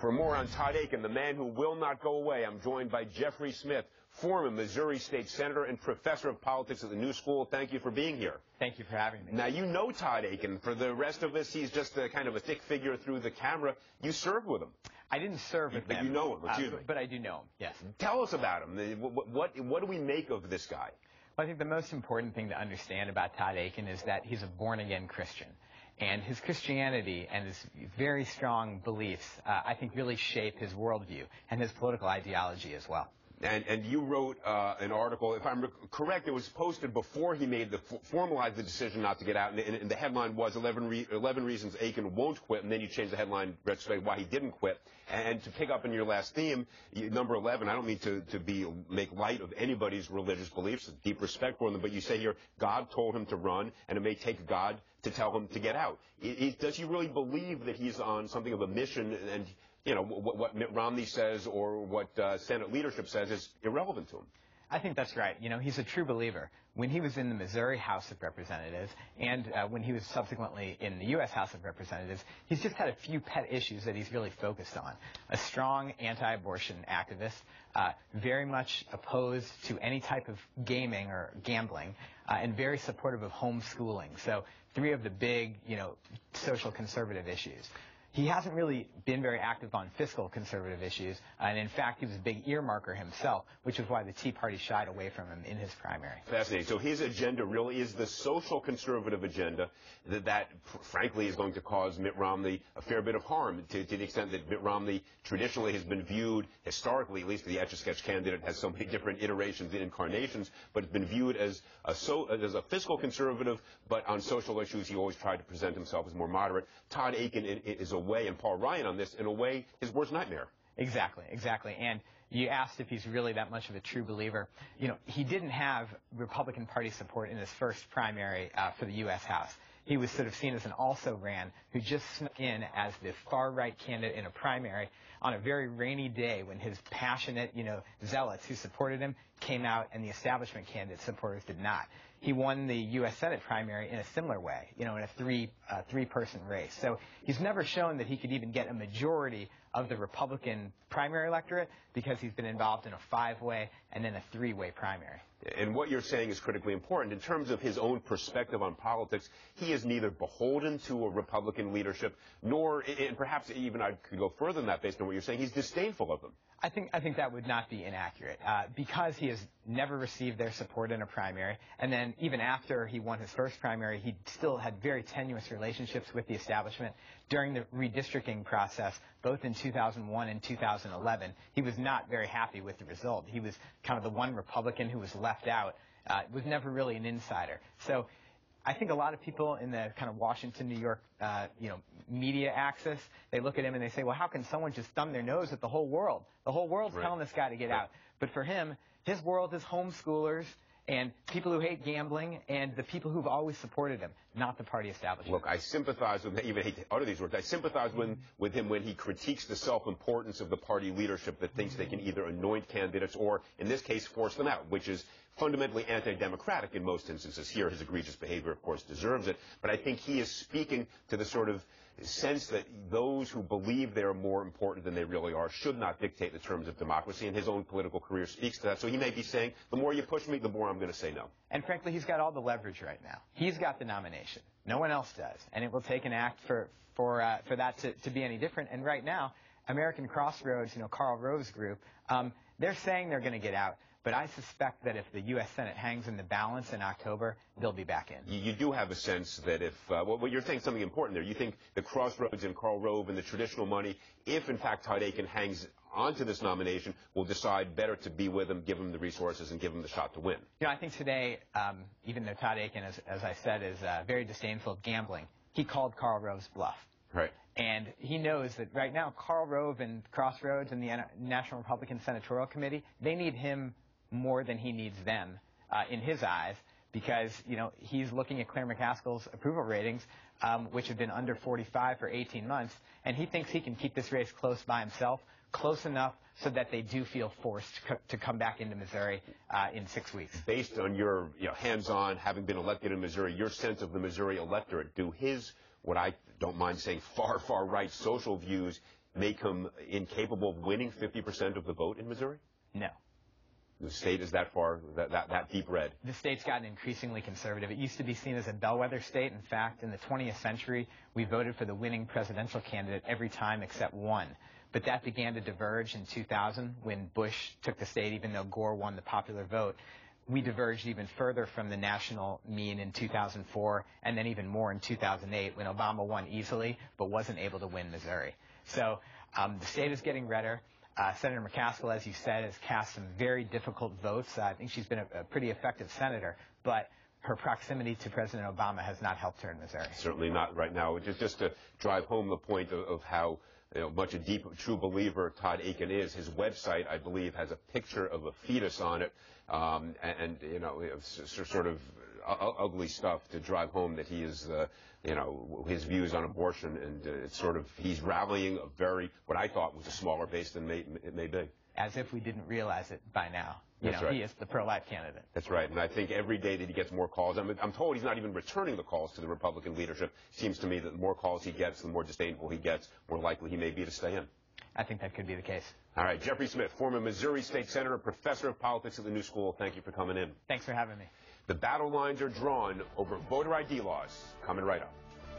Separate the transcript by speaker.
Speaker 1: For more on Todd Akin, the man who will not go away, I'm joined by Jeffrey Smith, former Missouri State Senator and professor of politics at the New School. Thank you for being here.
Speaker 2: Thank you for having me.
Speaker 1: Now, you know Todd Akin. For the rest of us, he's just a kind of a thick figure through the camera. You served with him.
Speaker 2: I didn't serve with him.
Speaker 1: But you know him, excuse me.
Speaker 2: But I do know him, yes.
Speaker 1: Tell us about him. What do we make of this guy?
Speaker 2: Well, I think the most important thing to understand about Todd Akin is that he's a born-again Christian. And his Christianity and his very strong beliefs, I think, really shape his worldview and his political ideology as well.
Speaker 1: And you wrote an article, if I'm correct, it was posted before he made formalized the decision not to get out, and the headline was 11 reasons Akin won't quit, and then you changed the headline to explain why he didn't quit. And to pick up on your last theme, number 11, I don't mean to make light of anybody's religious beliefs, deep respect for them, but you say here, God told him to run, and it may take God to tell him to get out. Does he really believe that he's on something of a mission, and you know, what Mitt Romney says or what Senate leadership says is irrelevant to him?
Speaker 2: I think that's right. You know, he's a true believer. When he was in the Missouri House of Representatives and when he was subsequently in the U.S. House of Representatives, he's just had a few pet issues that he's really focused on. A strong anti-abortion activist, very much opposed to any type of gaming or gambling, and very supportive of homeschooling. So 3 of the big, you know, social conservative issues. He hasn't really been very active on fiscal conservative issues, and in fact, he was a big earmarker himself, which is why the Tea Party shied away from him in his primary. Fascinating.
Speaker 1: So his agenda really is the social conservative agenda that frankly, is going to cause Mitt Romney a fair bit of harm, to the extent that Mitt Romney traditionally has been viewed, historically, at least the Etch-a-Sketch candidate has so many different iterations and incarnations, but it's been viewed as a fiscal conservative, but on social issues, he always tried to present himself as more moderate. Todd Akin is a way, and Paul Ryan on this, in a way, his worst nightmare.
Speaker 2: Exactly, exactly. And you asked if he's really that much of a true believer. You know, he didn't have Republican Party support in his first primary for the U.S. House. He was sort of seen as an also-ran who just snuck in as the far-right candidate in a primary on a very rainy day when his passionate, you know, zealots who supported him came out and the establishment candidate supporters did not. He won the U.S. Senate primary in a similar way, you know, in a three-person race. So he's never shown that he could even get a majority of the Republican primary electorate because he's been involved in a 5-way and then a 3-way primary.
Speaker 1: And what you're saying is critically important. In terms of his own perspective on politics, he is neither beholden to a Republican leadership, nor, and perhaps even I could go further than that based on what you're saying, he's disdainful of them.
Speaker 2: I think that would not be inaccurate, because he has never received their support in a primary, and then even after he won his first primary, he still had very tenuous relationships with the establishment. During the redistricting process, both in 2001 and 2011, he was not very happy with the result. He was kind of the one Republican who was left out, was never really an insider. So I think a lot of people in the kind of Washington, New York, you know, media axis, they look at him and they say, well, how can someone just thumb their nose at the whole world? The whole world's telling this guy to get out. But for him, his world is homeschoolers and people who hate gambling and the people who've always supported him, not the party establishment.
Speaker 1: Look, I sympathize with him, even hate to utter these words, I sympathize with him when he critiques the self-importance of the party leadership that thinks they can either anoint candidates or, in this case, force them out, which is fundamentally anti-democratic in most instances. Here, his egregious behavior, of course, deserves it. But I think he is speaking to the sort of sense that those who believe they're more important than they really are should not dictate the terms of democracy, and his own political career speaks to that. So he may be saying, the more you push me, the more I'm going to say no.
Speaker 2: And frankly, he's got all the leverage right now. He's got the nomination. No one else does. And it will take an act for that to be any different. And right now, American Crossroads, you know, Karl Rove's group, they're saying they're going to get out. But I suspect that if the U.S. Senate hangs in the balance in October, they'll be back in.
Speaker 1: You do have a sense that if, well, you're saying something important there. You think the Crossroads and Karl Rove and the traditional money, if in fact Todd Akin hangs onto this nomination, will decide better to be with him, give him the resources, and give him the shot to win.
Speaker 2: You know, I think today, even though Todd Akin, as I said, is very disdainful of gambling, he called Karl Rove's bluff.
Speaker 1: Right.
Speaker 2: And he knows that right now, Karl Rove and Crossroads and the National Republican Senatorial Committee, they need him more than he needs them, in his eyes, because, you know, he's looking at Claire McCaskill's approval ratings, which have been under 45 for 18 months, and he thinks he can keep this race close by himself, close enough so that they do feel forced to come back into Missouri in 6 weeks.
Speaker 1: Based on your hands-on, having been elected in Missouri, your sense of the Missouri electorate, do his, what I don't mind saying, far right social views make him incapable of winning 50% of the vote in Missouri?
Speaker 2: No.
Speaker 1: The state is that far, that deep red.
Speaker 2: The state's gotten increasingly conservative. It used to be seen as a bellwether state. In fact, in the 20th century, we voted for the winning presidential candidate every time except one. But that began to diverge in 2000 when Bush took the state, even though Gore won the popular vote. We diverged even further from the national mean in 2004, and then even more in 2008 when Obama won easily but wasn't able to win Missouri. So the state is getting redder. Senator McCaskill, as you said, has cast some very difficult votes. I think she's been a pretty effective senator, but her proximity to President Obama has not helped her in Missouri.
Speaker 1: Certainly not right now. Just to drive home the point of how much a deep, true believer Todd Akin is, his website, I believe, has a picture of a fetus on it, and sort of ugly stuff to drive home that he is, his views on abortion, and it's sort of, he's rallying a very, what I thought was a smaller base than it may be.
Speaker 2: As if we didn't realize it by now.
Speaker 1: That's right.
Speaker 2: He is the pro-life candidate.
Speaker 1: That's right, and I think every day that he gets more calls, I'm told he's not even returning the calls to the Republican leadership. Seems to me that the more calls he gets, the more disdainful he gets, more likely he may be to stay in.
Speaker 2: I think that could be the case.
Speaker 1: All right, Jeffrey Smith, former Missouri State Senator, professor of politics at the New School. Thank you for coming in.
Speaker 2: Thanks for having me.
Speaker 1: The battle lines are drawn over voter ID laws. Coming right up.